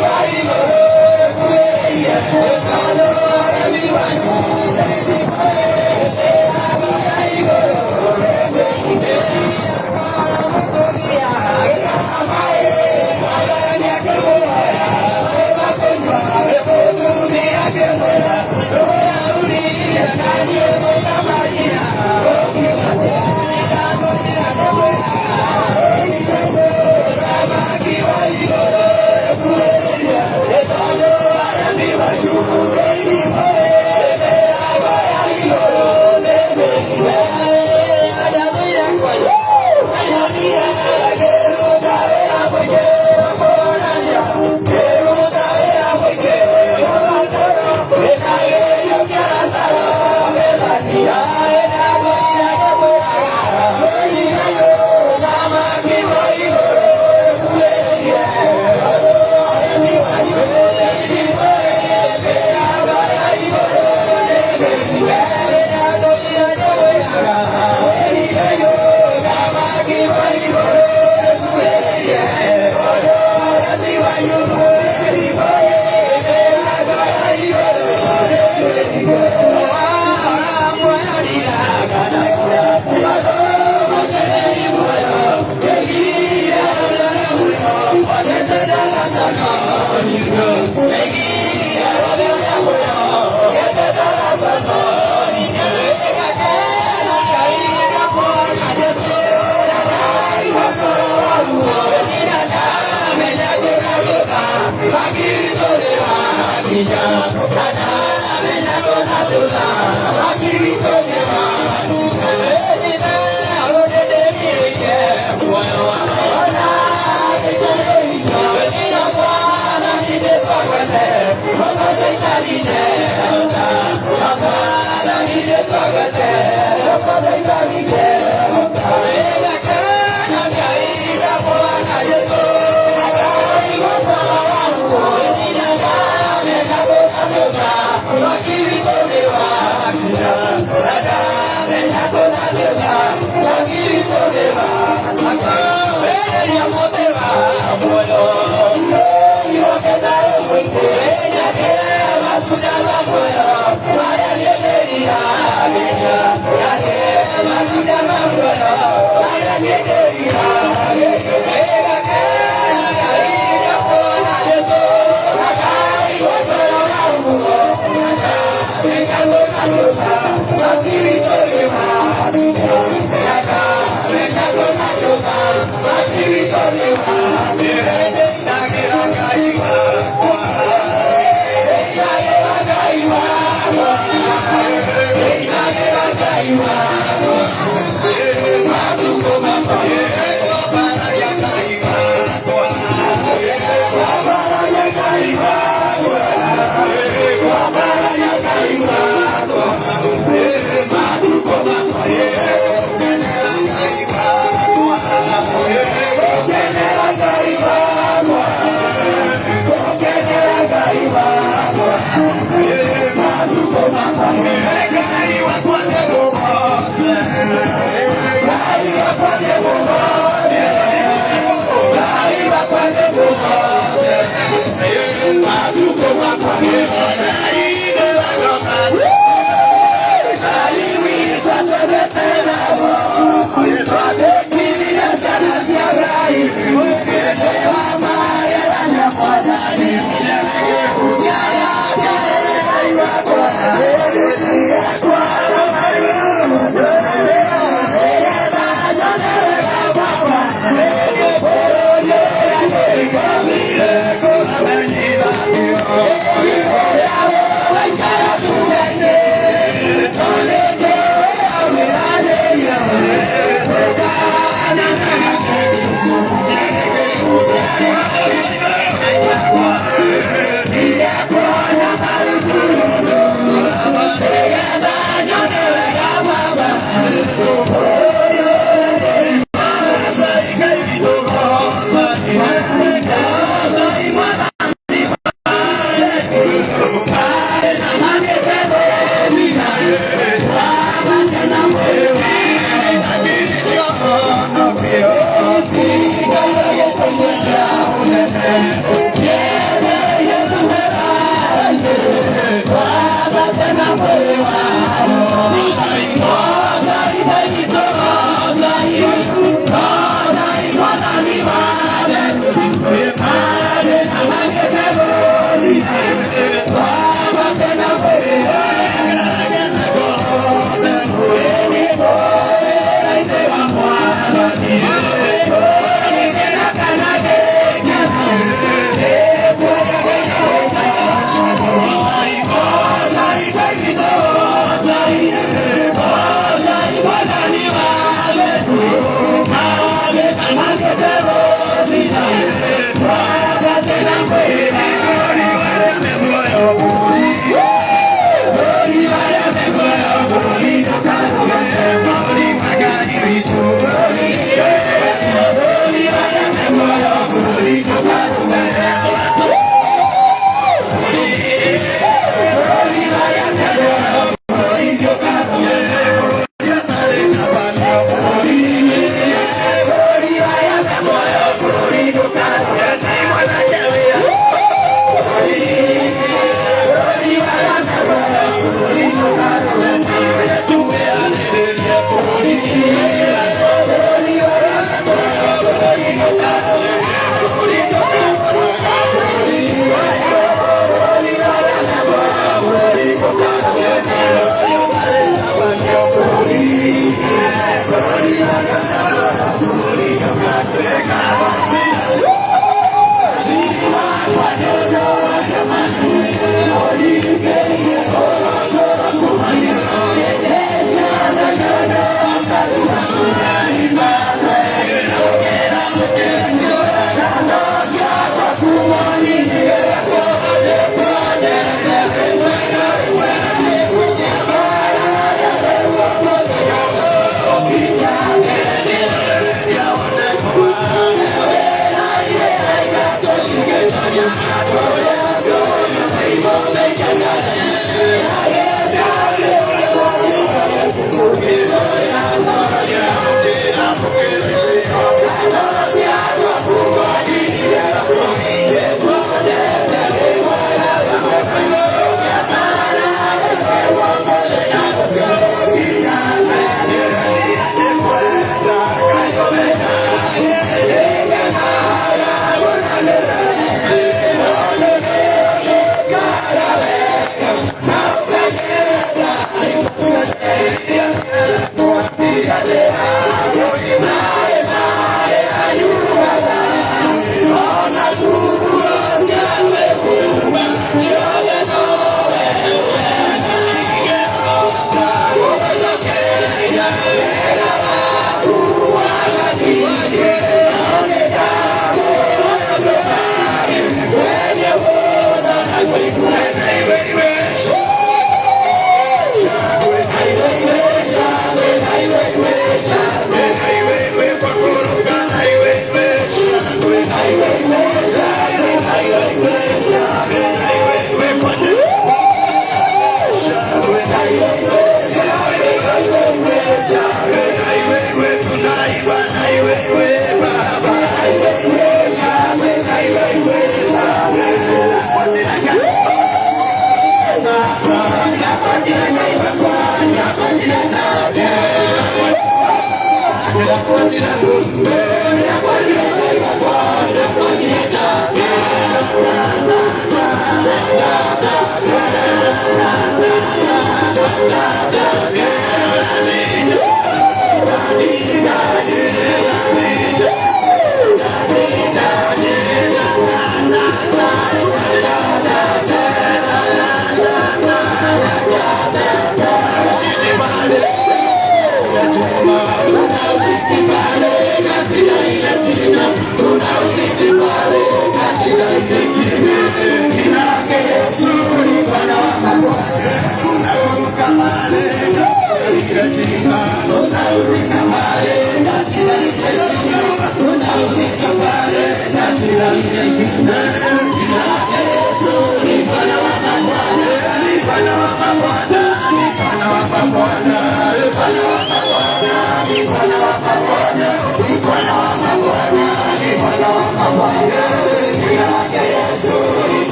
Bye. We're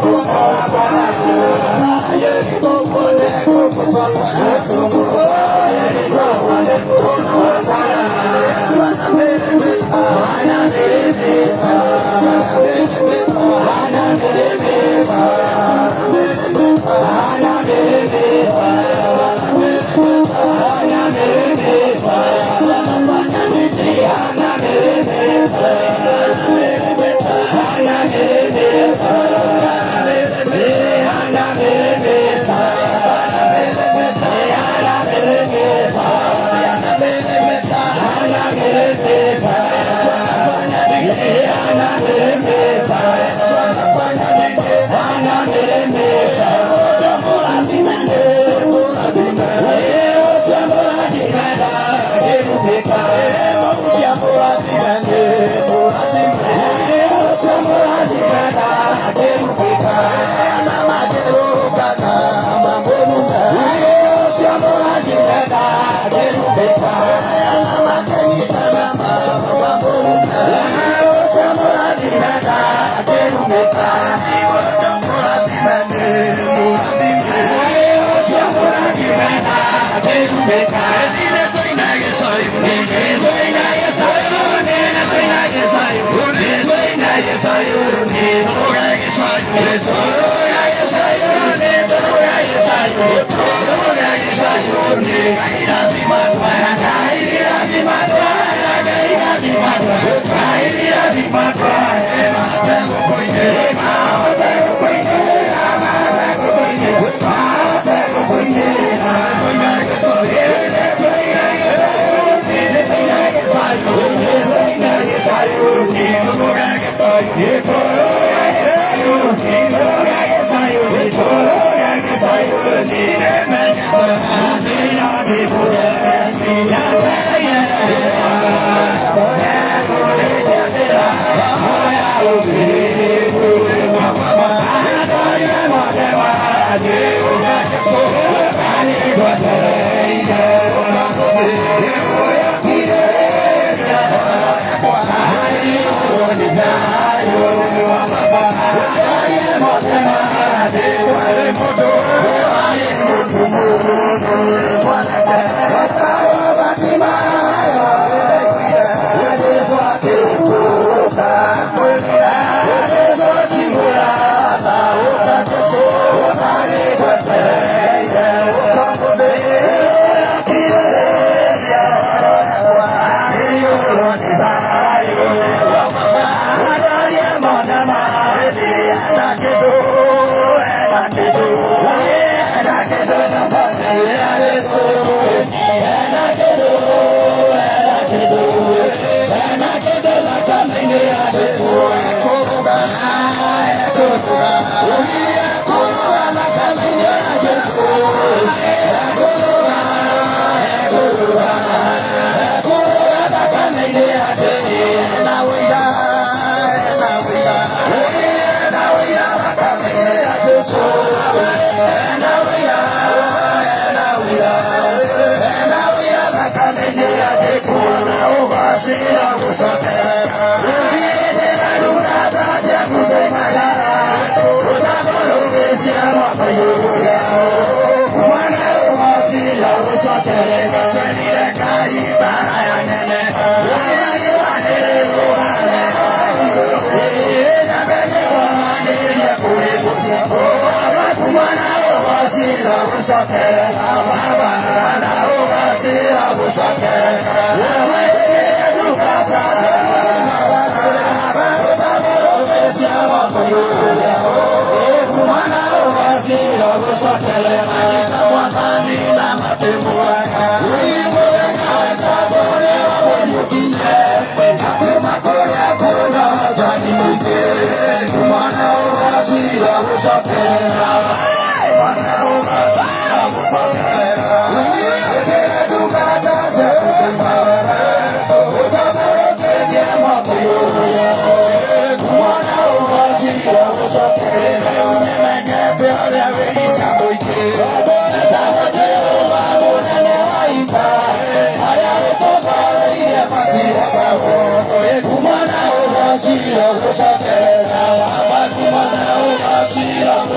Come on.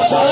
Shut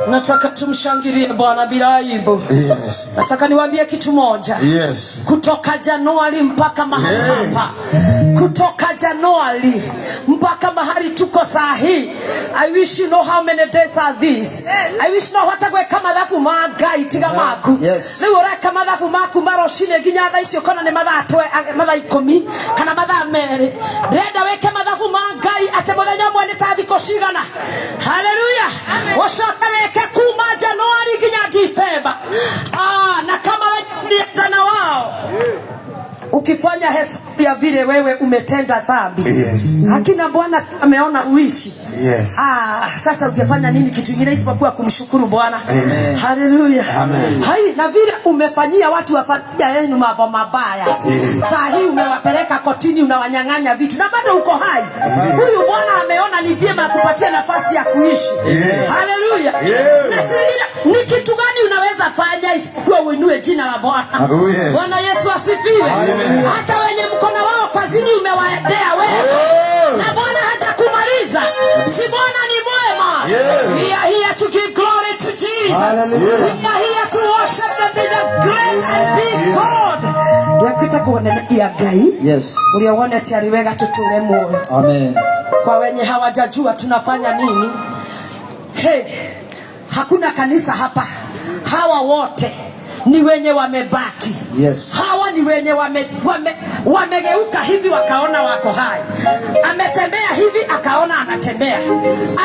Nataka tumshangilie Bwana bila aibu. Yes. Nataka niwaambie kitu moja. Yes. Kutoka Januari mpaka mahali hapa. Kutoka Januari mpaka mahali tuko saa hii. I wish you know how many days are these. I wish know watagwe kama dhafu magai tiga maku. Yes. Leo ora kama dhafu maku maro shine ginya tha icio kona ni mathatwe matha 10 kana matha mere. Ndenda weke mathafu magai ate muthenya mwe ni ta thiko cigana. Hallelujah. Oshoka weke kuma Januari ginya December. Na kama wewe na wao. Ukifanya hesabu ya vile wewe umetenda dhambi. Yes. Hakina Bwana ameona uishi. Yes. Sasa ungefanya nini kitu kingine isipokuwa kumshukuru Bwana? Amen. Hallelujah. Amen. Hai, na vile umefanyia watu wa familia yenu mambo mabaya. Yes. Saa hii umewapeleka kotini, unawanyang'anya vitu na bado uko hai. Huyu Bwana ameona ni vyema kupatia nafasi ya kuishi. Yes. Hallelujah. Yes. Ni kitu gani unaweza fanya isipokuwa uinue jina la Bwana? Oh, yes. Bwana Yesu asifiwe. Amen. Hata wenye mkono wao kazini umewaendea wewe. Na Bwana hata kumaliza. Si Bwana ni We are here to give glory to Jesus. Hallelujah. We are here to worship the great and big God. Ndakita kuonelea Ngai. Yes. Uliona ati aliweka tuture moyo. Amen. Kwa wenye hawajajua tunafanya nini? Hey, hakuna kanisa hapa. Hawa wote ni wenye wamebaki. Yes. Hawa ni wenye wamegeuka hivi wakaona wako hai. Ametembea hivi akaona anatembea.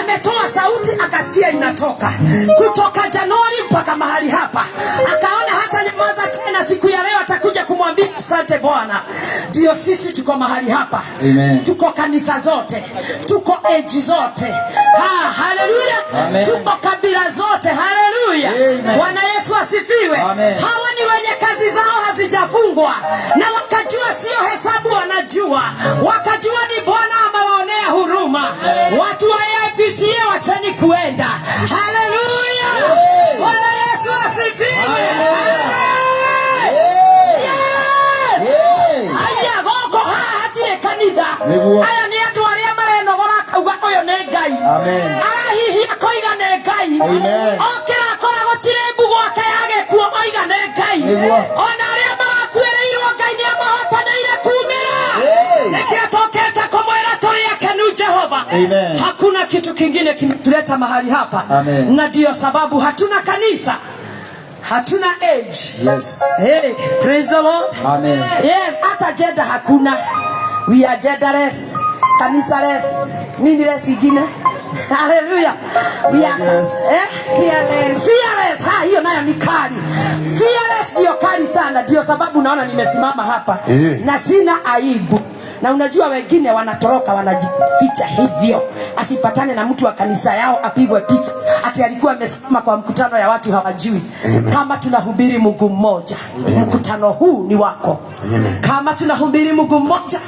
Ametoa sauti akasikia inatoka. Kutoka Januari mpaka mahali hapa. Akaona hata nyamaza tena, siku ya leo atakuja kumwambia asante Bwana. Ndio sisi tuko mahali hapa. Amen. Tuko kanisa zote. Tuko age zote. Hallelujah. Tuko kabila zote. Hallelujah. Bwana Yesu asifiwe. Amen. Hawa ni wenye kazi zao hazijafungwa na wakajua sio hesabu wanajua. Wakajua ni Bwana amewaonea huruma. Watu wa IPCA wacheni kuenda. Hallelujah. Bwana Yesu asifiwe. Aya goko hatire kanitha. Aya ni andu aria marenogora kauga uyu ni Ngai. Amen. Arahihi akoiga ni Ngai. Amen. Okira akora gutire mbugo ake yage kuo oiga ni Ngai. Ona aria marakuereirwo Ngai ni amahotaneire kumira. Nikiatoketa kumwira turi akenu Jehova. Amen. Hakuna kitu kingine kinatuleta mahali hapa. Amen. Na ndio sababu hatuna kanisa. Hatuna age. Yes. Hey, praise the Lord. Amen. Yes, hata gender hakuna. We are genderless. Kanisa-less. Nini-less ingine? Hallelujah. We are fearless. Fearless. Ha, hiyo nayo ni kali. Fearless ndio kali sana. Ndio sababu naona nimesimama hapa. Na sina aibu. Na unajua wengine wanatoroka wanajificha hivyo asipatane na mtu wa kanisa yao apigwe picha ati alikuwa amesimama kwa mkutano ya watu hawajui. Kama tunahubiri Mungu mmoja, mkutano huu ni wako. Kama tunahubiri Mungu mmoja,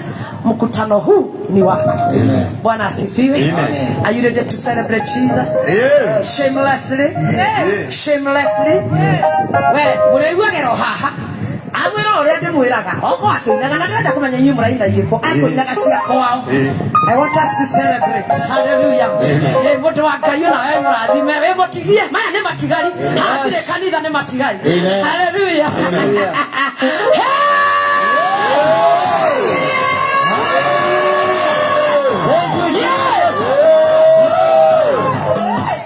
mkutano huu ni wako. Bwana asifiwe. Are you ready to celebrate Jesus? Shamelessly. Shamelessly. We mureigua gero haha. Agwero rede mwiraga oko akinaga na ndenda kumenya nyi muraina yiko akinaga cia kwao. I want us to celebrate. Hallelujah. Mundu wa Ngai na wewe murathime we motigie maya ni matigari hatire kanitha ni matigari. Hallelujah.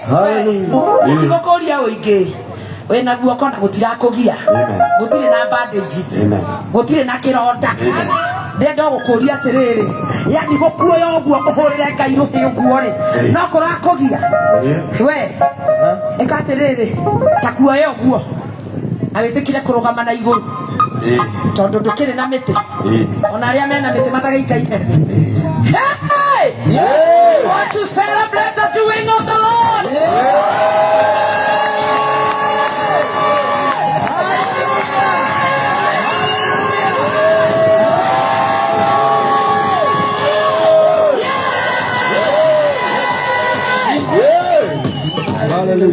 Hallelujah. Ikikoria uingi wena guoko na gutirakugia. Gutire na bandage. Gutire na kironda. Ndenda gukuria atiriri. Yani gukuoya oguo uhurire Ngai ruhi uguo ri. No kurakugia. We. Eka atiriri. Takuoya oguo. Awitikire kurugama na iguru. Tondu ndukire na miti. Ona aria mena miti matagaikaine. Hey! We want to celebrate the doing of the Lord.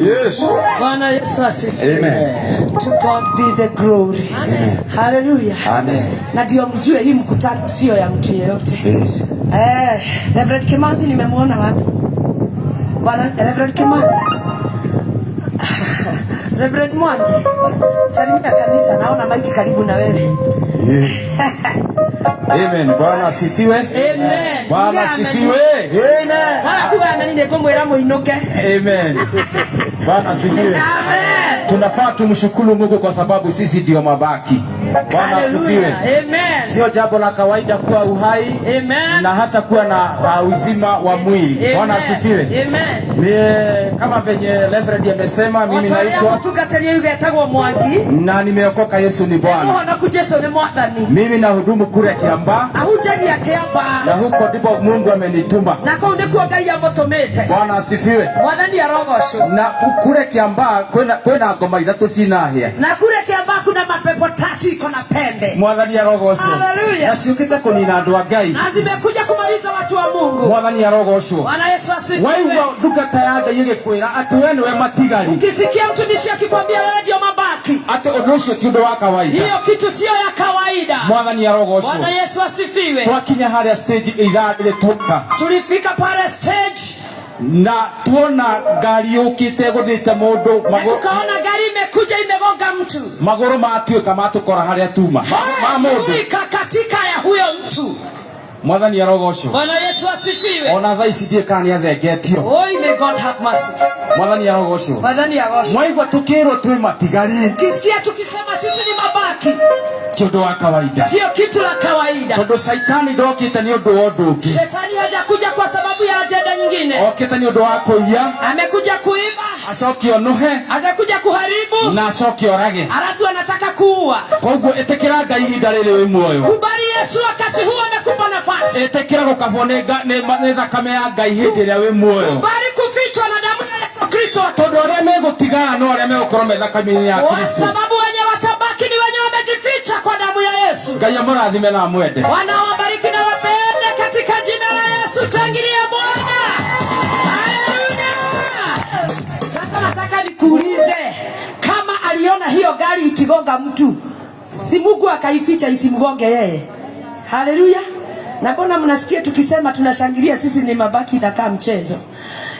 Yes. Bwana Yesu asifiwe. Amen. To God be the glory. Amen. Hallelujah. Amen. Na ndio mjue hii mkutano sio ya mtu yeyote. Yes. Reverend Kimathi nimemuona wapi? Bwana Reverend Kimathi. Reverend Mwangi. Salimia kanisa, naona maiki karibu na wewe. Amen. Bwana asifiwe. Amen. Bwana asifiwe. Amen. Halakuwa nani ngomwera muinuke. Amen. Bwana asifiwe. Amen. Tunafaa tumshukuru Mungu kwa sababu sisi ndio mabaki. Bwana asifiwe. Amen. Sio jambo la kawaida kuwa uhai. Amen. Na hata kuwa na uzima wa mwili. Bwana asifiwe. Amen. Ni kama venye Reverend amesema, mimi naitwa tukatalia yugetagwo Mwangi na nimeokoka. Yesu ni Bwana. Ona kujeso ni mwathani. Mimi nahudumu kule Kiambaa. Ahujagia Kiambaa. Na huko ndipo Mungu amenituma. Na kwa ndiko Ngai amutumite. Bwana asifiwe. Mwathani arogocwo. Na kule Kiambaa kwena ngoma ithatu cinahia. Na kule Kiambaa kuna mapepo tatu iko na pembe. Mwathani arogocwo. Hallelujah. Na ciukite kunina andu a Ngai. Na zimekuja kumaliza watu wa Mungu. Mwathani arogocwo. Bwana Yesu asifiwe. Waigua ndungata ya Ngai igikwira ati we niwe matigari. Ukisikia mtumishi akikwambia wewe ndio mabaki, ati undu ucio ti undu wa kawaida. hiyo kitu sio ya kawaida. Mwathani arogocwo. Bwana Yesu asifiwe. Twakinya haria stage ithari rituka. Tulifika pale stage na tuona ngari yukite guthite mundu tukaona gari imekuja imegonga mtu maguru matuika matukora haria tuma ma mundu katika ya huyo mtu. Mwathani arogocwo. Bwana Yesu asifiwe. Ona thaa ici ndie kana ni athengetio. Oh, may God have mercy. Mwathani arogocwo. Mwathani arogocwo. Mwaigwa tukirwo twi matigari. Kisikia tukisema sisi ni mabaki. Kiundu wa kawaida. Sio kitu la kawaida. Tondu Saitani ndokite ni undu wa undu ungi. Shetani hajakuja kwa sababu ya ajenda nyingine. Okite ni undu wa kuiya. Amekuja kuiba. Acokio nuhe. Atakuja kuharibu. Na acokio rage. Alafu anataka kuua. Koguo etekera Ngai ihinda riri wi muoyo. Kubali Yesu wakati huo amekupa nafasi. Etekera gukabone ne thakame ya Ngai hindi ria wi muoyo. Kubali kufichwa na damu ya Kristo. Tondu aria megutigana no aria megukorwo me thakame ya Kristo. Kwa sababu wenye watabaki ni wenye wamejificha kwa damu ya Yesu. Ngai amurathime na amwende. Bwana wabariki na wapende katika jina la Yesu. Tangilia Bwana. Haleluya. Sasa nataka nikuulize, kama aliona hiyo gari ikigonga mtu, si Mungu akaificha isimgonge yeye? Haleluya. Na mbona mnasikia tukisema tunashangilia sisi ni mabaki na kama mchezo?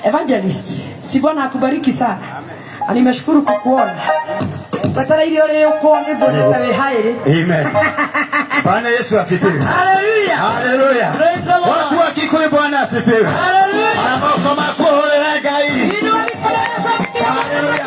Evangelist, si Bwana akubariki sana. Nimeshukuru kukuona. Patara ile leo kwa ndio ndio hairi. Amen. Bwana Yesu asifiwe. Haleluya. Haleluya. Watu wa Kikuyu Bwana asifiwe. Haleluya. Ambao kama kuolela Ngai. Haleluya.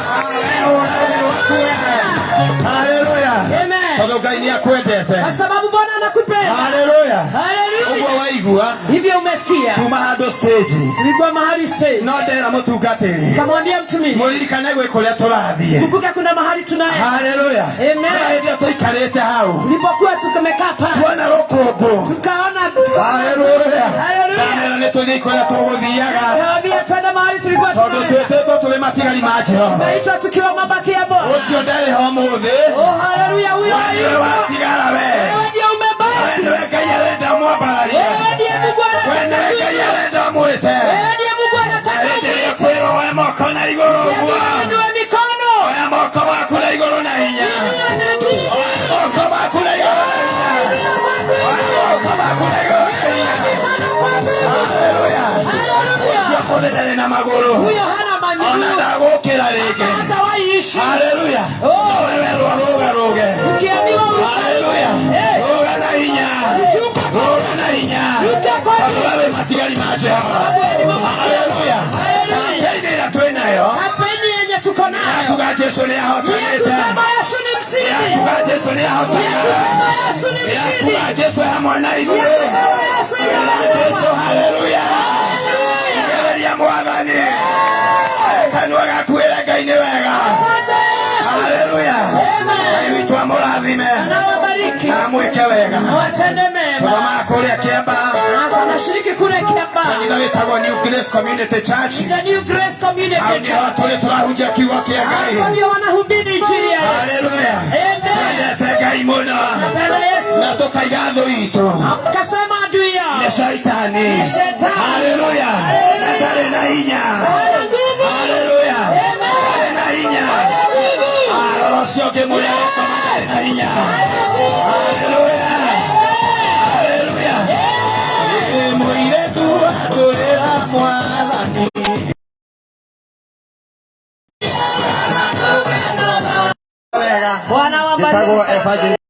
Haleluya. Amen. Todo Ngai ni akwendete. Kwa sababu Bwana anakupenda. Haleluya. Haleluya. Ubwo waigua. Hivyo umesikia. Tumahando stage. Tulikuwa mahali stage. No ndera mutungatiri. Kamwambia mtumishi. Muririkane gwe kuria turathie. Kumbuka kuna mahali tunaye. Haleluya. Amen. Ndio tuikarete hao. Tulipokuwa tumekaa pale. Bwana rokogo. Tukaona Haleluya. Haleluya. Na nitoni kwa tuguthiaga. Kamwambia tena mahali tulikuwa Tondu twetete tuli matigari ma Jehova. tunaitwa tukiwa mabaki ya Bwana. Ucio ndari ho muthi. Oh haleluya, huyo Wewe watigara we. wewe ndiye umebaki. Wewe Ngai arenda mwambararia. Wewe ndiye Mungu Wewe anataka. Ngai arenda mwite. Wewe ndiye Mungu anataka. Endelea kwero we moko na iguru gwa. Ndio mikono. Oya moko waku na iguru na hinya. Oya moko waku na iguru na hinya. Oya moko waku na iguru na hinya. Haleluya. Haleluya. Ucio kunene na maguru. Huyo hana manyunyu. Ona ndagukira ringi. Hatawahi ishi. Haleluya. Oh. Wewe ruga ruge. Ukiambiwa Haleluya. Ruga na hinya. Ruga na hinya. Wewe matigari ma Jehova. Haleluya. Haleluya. Tuenayo. hapeni yenye tuko nayo. Kuga Yesu ni ahotanete. Kusema Yesu ni mshindi. Kuga Yesu ni ahotanete. Kusema Yesu ni mshindi. Kuga Yesu ya mwana igwe. Kusema Yesu ni Yesu haleluya. Haleluya mwathani. Kanwa gakwira Ngai ni wega. Haleluya. Ngai witu amurathime. Anawabariki. Na mweke wega. Watende mema. Tuma kuria Kiamba. Anashiriki kule Kiamba. Kanitha witagwo New Grace Community Church. The New Grace Community Church. Tuli turahunjia kiugo kia Ngai. Hapo ndio wanahubiri injili ya Yesu. Haleluya. Amen. Twendete Ngai muno. Napenda Yesu. Na tukaiga thũ itũ. Akasema adui yao. Ni shaitani. Shetani. Haleluya. Ndarĩ na hinya. Hana nguvu. Haleluya. Amen. Ndarĩ na hinya. Hana nguvu. Aroro cio ngĩmwĩra ndarĩ na hinya. Haleluya. Haleluya. Mũirĩtu atũrĩra Mwathani. Bwana wabariki.